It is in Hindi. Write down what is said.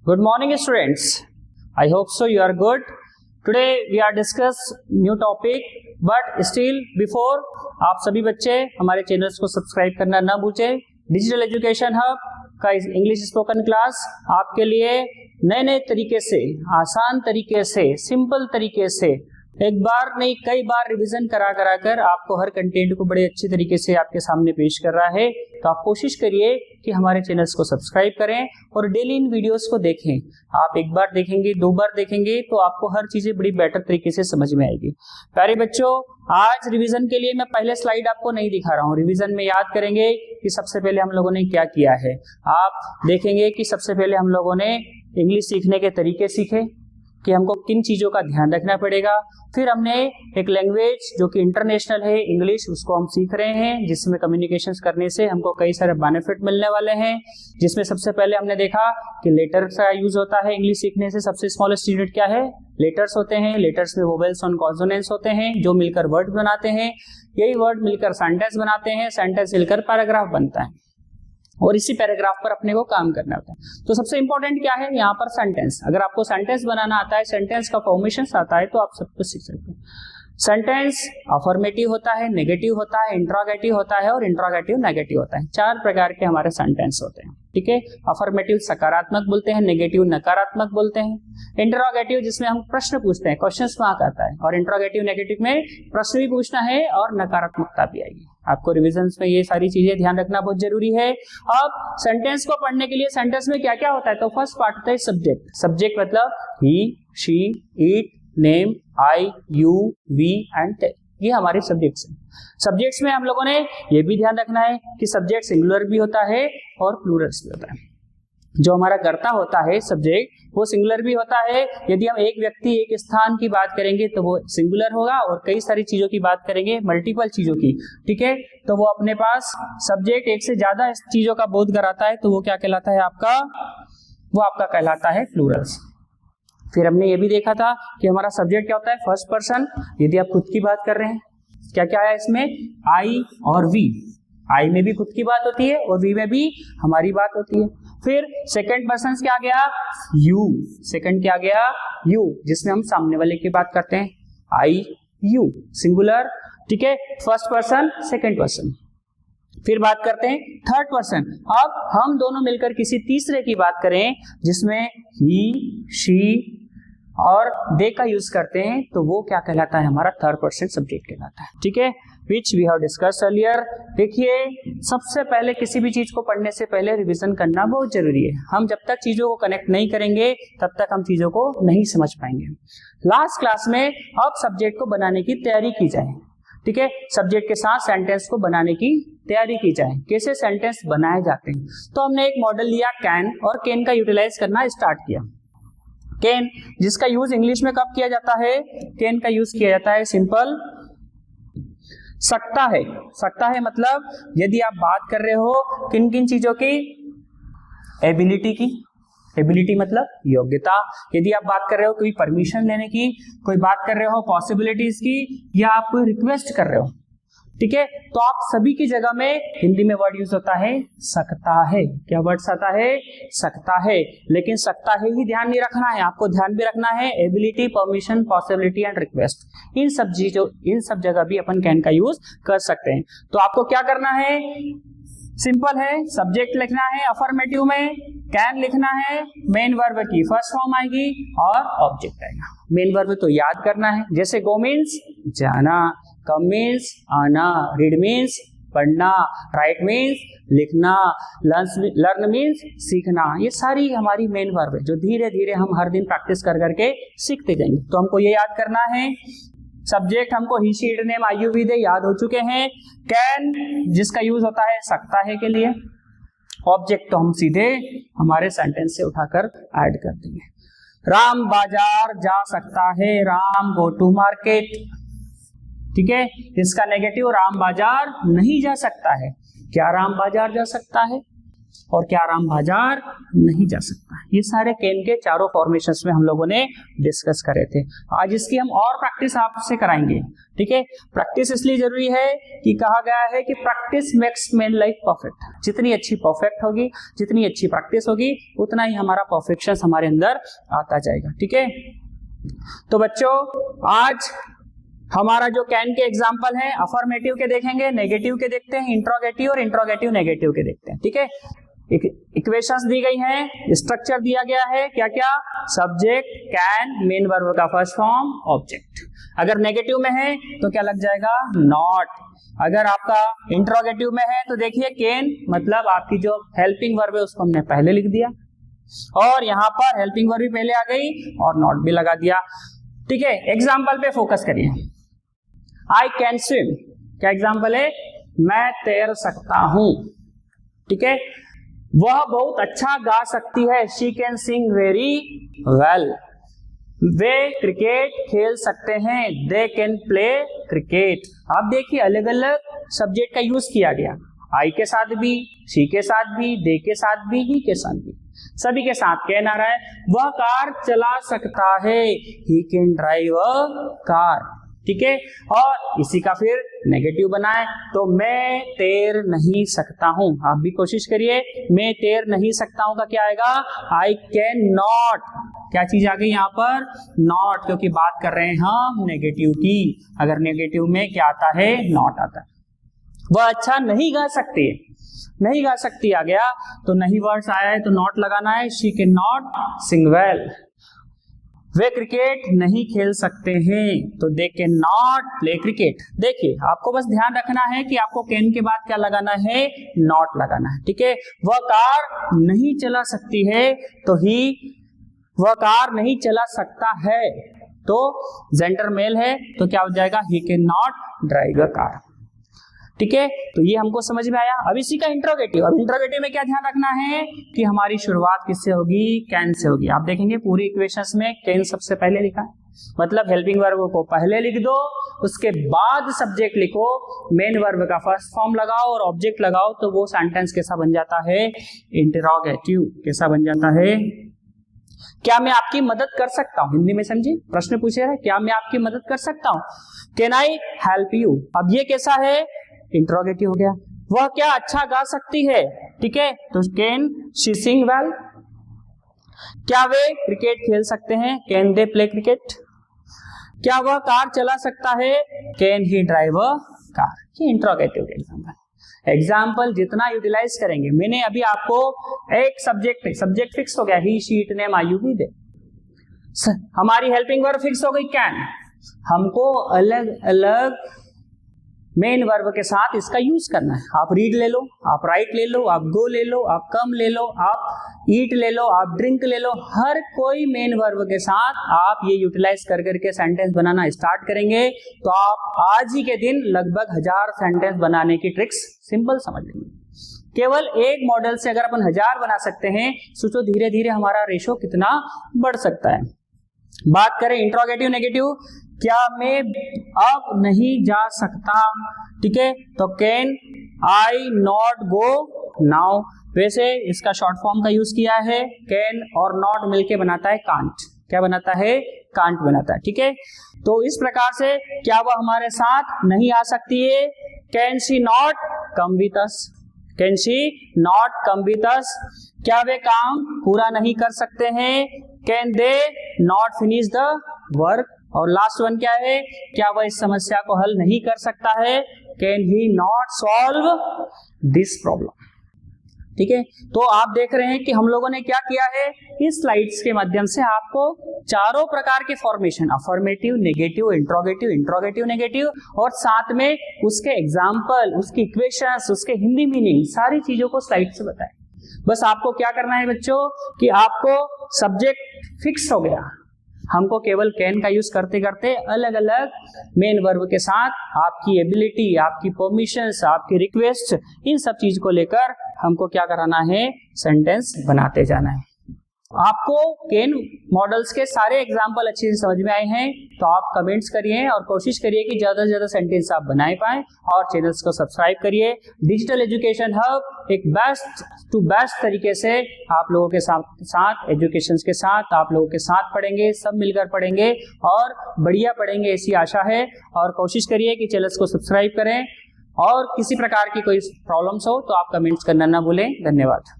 Good morning, students. I hope so you are good. Today we are discuss new topic, but still before आप सभी बच्चे हमारे चैनल्स को सब्सक्राइब करना ना भूलें। डिजिटल एजुकेशन हब का इंग्लिश स्पोकन क्लास आपके लिए नए नए तरीके से, आसान तरीके से, सिंपल तरीके से एक बार नहीं कई बार रिवीजन करा कर आपको हर कंटेंट को बड़े अच्छे तरीके से आपके सामने पेश कर रहा है। तो आप कोशिश करिए कि हमारे चैनल्स को सब्सक्राइब करें और डेली इन वीडियोस को देखें। आप एक बार देखेंगे, दो बार देखेंगे तो आपको हर चीजें बड़ी बेटर तरीके से समझ में आएगी। प्यारे बच्चों, आज रिवीजन के लिए मैं पहले स्लाइड आपको नहीं दिखा रहा हूँ। रिवीजन में याद करेंगे कि सबसे पहले हम लोगों ने क्या किया है। आप देखेंगे कि सबसे पहले हम लोगों ने इंग्लिश सीखने के तरीके सीखे कि हमको किन चीजों का ध्यान रखना पड़ेगा। फिर हमने एक लैंग्वेज जो कि इंटरनेशनल है इंग्लिश, उसको हम सीख रहे हैं, जिसमें कम्युनिकेशंस करने से हमको कई सारे बेनिफिट मिलने वाले हैं। जिसमें सबसे पहले हमने देखा कि लेटर का यूज होता है इंग्लिश सीखने से। सबसे स्मॉलेस्ट यूनिट क्या है? लेटर्स होते हैं। लेटर्स में वोवेल्स और कॉन्सोनेंट्स होते हैं जो मिलकर वर्ड बनाते हैं। यही वर्ड मिलकर सेंटेंस बनाते हैं, सेंटेंस मिलकर पैराग्राफ बनता है और इसी पैराग्राफ पर अपने को काम करना होता है। तो सबसे इंपॉर्टेंट क्या है यहाँ पर? सेंटेंस। अगर आपको सेंटेंस बनाना आता है, सेंटेंस का फॉर्मेशन आता है, तो आप सब कुछ सीख सकते हैं। सेंटेंस अफर्मेटिव होता है, नेगेटिव होता है, इंट्रोगेटिव होता है और इंट्रोगेटिव नेगेटिव होता है। चार प्रकार के हमारे सेंटेंस होते हैं, ठीक है। अफर्मेटिव सकारात्मक बोलते हैं, नेगेटिव नकारात्मक बोलते हैं, इंट्रोगेटिव जिसमें हम प्रश्न पूछते हैं, क्वेश्चंस मार्क आता है, और इंट्रोगेटिव नेगेटिव में प्रश्न भी पूछना है और नकारात्मकता भी आएगी। आपको रिविजन्स में ये सारी चीजें ध्यान रखना बहुत जरूरी है। अब सेंटेंस को पढ़ने के लिए सेंटेंस में क्या क्या होता है? तो फर्स्ट पार्ट होता है सब्जेक्ट। सब्जेक्ट मतलब he, she, it, name, I, you, we and they. ये हमारे सब्जेक्ट्स हैं। सब्जेक्ट्स में हम लोगों ने ये भी ध्यान रखना है कि सब्जेक्ट सिंगुलर भी होता है और प्लूरल्स भी होता है। जो हमारा कर्ता होता है सब्जेक्ट, वो सिंगुलर भी होता है। यदि हम एक व्यक्ति एक स्थान की बात करेंगे तो वो सिंगुलर होगा, और कई सारी चीजों की बात करेंगे, मल्टीपल चीजों की, ठीक है, तो वो अपने पास सब्जेक्ट एक से ज्यादा चीजों का बोध कराता है, तो वो क्या कहलाता है आपका? वो आपका कहलाता है प्लूरल्स। फिर हमने ये भी देखा था कि हमारा सब्जेक्ट क्या होता है? First person. यदि आप खुद की बात कर रहे हैं, क्या क्या है इसमें? आई और वी। आई में भी खुद की बात होती है और वी में भी हमारी बात होती है। फिर सेकंड पर्सन क्या आ गया? यू। सेकंड क्या आ गया? यू, जिसमें हम सामने वाले की बात करते हैं। आई, यू, सिंगुलर, ठीक है। First person, second person. फिर बात करते हैं थर्ड पर्सन। अब हम दोनों मिलकर किसी तीसरे की बात करें जिसमें ही, शी और दे का यूज करते हैं, तो वो क्या कहलाता है? हमारा थर्ड पर्सन सब्जेक्ट कहलाता है, ठीक है, which we have discussed earlier. देखिए, सबसे पहले किसी भी चीज को पढ़ने से पहले रिवीजन करना बहुत जरूरी है। हम जब तक चीजों को कनेक्ट नहीं करेंगे तब तक हम चीजों को नहीं समझ पाएंगे। लास्ट क्लास में अब सब्जेक्ट को बनाने की तैयारी की जाए, ठीक है, सब्जेक्ट के साथ सेंटेंस को बनाने की तैयारी की जाए। कैसे सेंटेंस बनाए जाते हैं? तो हमने एक मॉडल लिया कैन, और कैन का यूटिलाइज करना स्टार्ट किया। कैन, जिसका यूज इंग्लिश में कब किया जाता है? कैन का यूज किया जाता है सिंपल सकता है। सकता है मतलब यदि आप बात कर रहे हो किन किन चीजों की? एबिलिटी की। एबिलिटी मतलब योग्यता। यदि आप बात कर रहे हो कोई परमिशन लेने की, कोई बात कर रहे हो पॉसिबिलिटीज की, या आप कोई रिक्वेस्ट कर रहे हो, ठीक है, तो आप सभी की जगह में हिंदी में वर्ड यूज होता है सकता है। क्या वर्ड आता है? सकता है। लेकिन सकता है ही ध्यान नहीं रखना है, आपको ध्यान भी रखना है ability, permission, possibility and request. इन सब चीजों, इन सब जगह भी अपन कैन का यूज कर सकते हैं। तो आपको क्या करना है? सिंपल है, सब्जेक्ट लिखना है, अफर्मेटिव में कैन लिखना है, मेन वर्ब की फर्स्ट फॉर्म आएगी और ऑब्जेक्ट आएगा। मेन वर्ब तो याद करना है, जैसे गो मीन्स जाना, कम मीन्स आना, रीड मीन्स पढ़ना, राइट मीन्स लिखना, लर्न मीन्स सीखना। ये सारी हमारी मेन वर्ब है जो धीरे धीरे हम हर दिन प्रैक्टिस कर करके सीखते जाएंगे। तो हमको ये याद करना है। सब्जेक्ट हमको he, she, it, name, I, you, we, they याद हो चुके हैं। कैन जिसका यूज होता है सकता है के लिए। ऑब्जेक्ट तो हम सीधे हमारे सेंटेंस से उठाकर ऐड कर देंगे। राम बाजार जा सकता है, राम गो टू मार्केट, ठीक है। इसका नेगेटिव राम बाजार नहीं जा सकता है। क्या राम बाजार जा सकता है? और क्या राम बाजार नहीं जा सकता। ये सारे कैन के चारों फॉर्मेशंस में हम लोगों ने डिस्कस करे थे। आज इसकी हम और प्रैक्टिस आपसे कराएंगे, ठीक है। प्रैक्टिस इसलिए जरूरी है कि कहा गया है कि practice makes man life perfect. जितनी अच्छी परफेक्ट होगी, जितनी अच्छी प्रैक्टिस होगी, उतना ही हमारा परफेक्शन हमारे अंदर आता जाएगा, ठीक है। तो बच्चों आज हमारा जो कैन के एग्जाम्पल है, अफर्मेटिव के देखेंगे, नेगेटिव के देखते हैं, इंट्रोगेटिव और इंट्रोगेटिव नेगेटिव के देखते हैं, ठीक है। इक्वेशंस दी गई हैं, स्ट्रक्चर दिया गया है, क्या क्या, सब्जेक्ट, कैन, मेन वर्ब का फर्स्ट फॉर्म, ऑब्जेक्ट। अगर नेगेटिव में है तो क्या लग जाएगा, नॉट। अगर आपका इंट्रोगेटिव में है तो देखिए कैन, मतलब आपकी जो हेल्पिंग वर्ब है उसको हमने पहले लिख दिया, और यहाँ पर हेल्पिंग वर्ब भी पहले आ गई और नॉट भी लगा दिया, ठीक है। एग्जाम्पल पे फोकस करिए। आई कैन स्विम, क्या एग्जाम्पल है, मैं तैर सकता हूं, ठीक है। वह बहुत अच्छा गा सकती है, she can sing very well. Way cricket खेल सकते हैं, दे कैन प्ले क्रिकेट। आप देखिए अलग अलग सब्जेक्ट का यूज किया गया, आई के साथ भी, शी के साथ भी, दे के साथ भी, ही के साथ भी, सभी के साथ कैन आ रहा है। वह कार चला सकता है, he can drive a car, ठीक है। और इसी का फिर नेगेटिव बनाए तो मैं तैर नहीं सकता हूं। आप भी कोशिश करिए, मैं तैर नहीं सकता हूं का क्या आएगा, आई कैन नॉट। क्या चीज आ गई यहाँ पर, नॉट, क्योंकि बात कर रहे हैं हम नेगेटिव की। अगर नेगेटिव में क्या आता है, नॉट आता है। वह अच्छा नहीं गा सकती है, नहीं गा सकती आ गया तो नहीं वर्ड्स आया है तो नॉट लगाना है, she can not Singh well. Way cricket नहीं खेल सकते हैं तो they can not play cricket. देखिए आपको बस ध्यान रखना है कि आपको कैन के बाद क्या लगाना है, नॉट लगाना है, ठीक है। वह कार नहीं चला सकती है तो ही, वह कार नहीं चला सकता है तो जेंडर मेल है तो क्या हो जाएगा, he can not drive a car, ठीक है। तो ये हमको समझ में आया। अब इसी का इंट्रोगेटिव, अब इंट्रोगेटिव में क्या ध्यान रखना है कि हमारी शुरुआत किससे होगी, कैन से होगी। आप देखेंगे पूरी इक्वेशंस में कैन सबसे पहले लिखा है, मतलब हेल्पिंग वर्ब को पहले लिख दो, उसके बाद सब्जेक्ट लिखो, मेन वर्ब का फर्स्ट फॉर्म लगाओ और ऑब्जेक्ट लगाओ, तो वो सेंटेंस कैसा बन जाता है, इंट्रोगेटिव। कैसा बन जाता है, क्या मैं आपकी मदद कर सकता हूं, हिंदी में समझिए, प्रश्न पूछे है, क्या मैं आपकी मदद कर सकता हूं, कैन आई हेल्प यू। अब ये कैसा है, इंट्रोगेटिव हो गया। वह क्या अच्छा गा सकती है, ठीक है, तो कैन शी सिंग वेल। क्या वे क्रिकेट खेल सकते हैं, कैन दे प्ले क्रिकेट। क्या वह कार चला सकता है, can he drive a car. ये इंट्रोगेटिव एग्जाम्पल। एग्जाम्पल जितना यूटिलाइज करेंगे, मैंने अभी आपको एक सब्जेक्ट फिक्स हो गया, he she it name I you we they. हमारी हेल्पिंग वर्ब फिक्स हो गई कैन, हमको अलग अलग मेन वर्ब के साथ इसका यूज करना है। आप रीड ले लो, आप राइट ले लो, आप गो ले लो, आप कम ले लो, आप ईट ले लो, आप ड्रिंक ले लो, हर कोई मेन वर्ब के साथ आप ये यूटिलाइज कर करके सेंटेंस बनाना स्टार्ट करेंगे तो आप आज ही के दिन लगभग 1000 सेंटेंस बनाने की ट्रिक्स सिंपल समझ लेंगे। केवल एक मॉडल से अगर अपन 1000 बना सकते हैं, सोचो धीरे धीरे हमारा रेशो कितना बढ़ सकता है। बात करें इंट्रोगेटिव नेगेटिव, क्या मैं अब नहीं जा सकता, ठीक है, तो can I not go now. वैसे इसका शॉर्ट फॉर्म का यूज किया है, कैन और नॉट मिलके बनाता है कांट। क्या बनाता है, कांट बनाता है, ठीक है। तो इस प्रकार से क्या वह हमारे साथ नहीं आ सकती है, can she not come with us, can she not come with us. क्या वे काम पूरा नहीं कर सकते हैं, can they not finish the work. और लास्ट वन क्या है, क्या वह इस समस्या को हल नहीं कर सकता है, can he not solve this problem, ठीक है। तो आप देख रहे हैं कि हम लोगों ने क्या किया है, इस स्लाइड्स के माध्यम से आपको चारों प्रकार के formation, affirmative, negative, interrogative, interrogative negative, और साथ में उसके एग्जाम्पल, उसकी इक्वेशंस, उसके हिंदी मीनिंग, सारी चीजों को स्लाइड से बताएं। बस आपको क्या करना है बच्चों कि आपको सब्जेक्ट फिक्स हो गया, हमको केवल कैन का यूज करते करते अलग अलग मेन वर्ब के साथ आपकी एबिलिटी, आपकी परमिशंस, आपकी रिक्वेस्ट, इन सब चीज को लेकर हमको क्या कराना है, सेंटेंस बनाते जाना है। आपको केन मॉडल्स के सारे एग्जाम्पल अच्छे से समझ में आए हैं तो आप कमेंट्स करिए और कोशिश करिए कि ज्यादा से ज्यादा सेंटेंस आप बना पाएं और चैनल्स को सब्सक्राइब करिए। डिजिटल एजुकेशन हब एक बेस्ट टू बेस्ट तरीके से आप लोगों के साथ एजुकेशन के साथ आप लोगों के साथ पढ़ेंगे, सब मिलकर पढ़ेंगे और बढ़िया पढ़ेंगे ऐसी आशा है। और कोशिश करिए कि चैनल्स को सब्सक्राइब करें और किसी प्रकार की कोई प्रॉब्लम्स हो तो आप कमेंट्स करना ना भूलें। धन्यवाद।